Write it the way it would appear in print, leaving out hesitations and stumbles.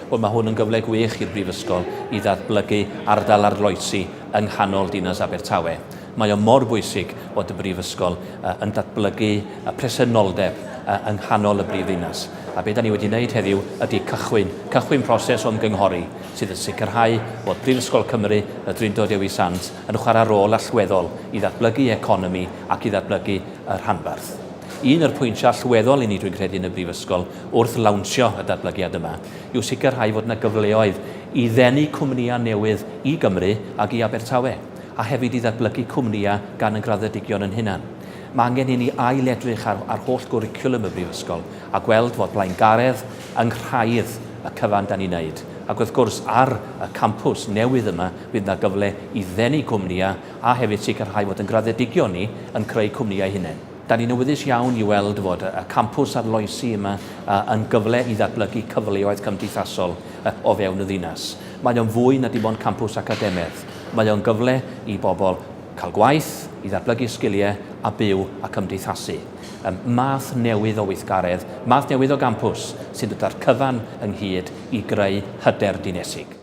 Wel, mae hwn yn gyfle gwych i'r Brifysgol i ddatblygu ardal arloesi yng nghanol dinas Abertawe. Mae o mor bwysig bod y Brifysgol yn datblygu presenoldeb yng nghanol y brifddinas. A beth da ni wedi wneud heddiw ydy cychwyn proses o ymgynghori sydd yn sicrhau bod Brifysgol Cymru, y Drindod Dewi Sant, yn chwarae rôl allweddol i ddatblygu economi ac i ddatblygu y rhanbarth. Un o'r pwyntiau allweddol i ni dwi'n credu yn y Brifysgol wrth lawnsio y datblygiad yma yw sicrhau fod yna gyfleoedd i ddenu cwmnïau newydd i Gymru ac i Abertawe, a hefyd i ddatblygu cwmnïau gan y graddedigion yn hunan. Mae angen i ni ail-edrych ar holl gwricwlwm y Brifysgol a gweld fod blaengaredd yng ngraidd y cyfan da ni'n wneud. Ac wrth gwrs ar y campws newydd yma fydd yna gyfle i ddenu cwmnïau a hefyd sicrhau fod yn graddedigion ni yn creu cwmnïau hunain. Da ni'n awyddus iawn i weld fod y campws arloesi yma yn gyfle i ddatblygu cyfleoedd cymdeithasol o fewn y ddinas. Mae o'n fwy na dim ond campws academaidd. Mae o'n gyfle i bobl cael gwaith, i ddatblygu sgiliau a byw a cymdeithasu. Math newydd o weithgaredd, math newydd o gampws sy'n dod â'r cyfan ynghyd i greu hyder dinesig.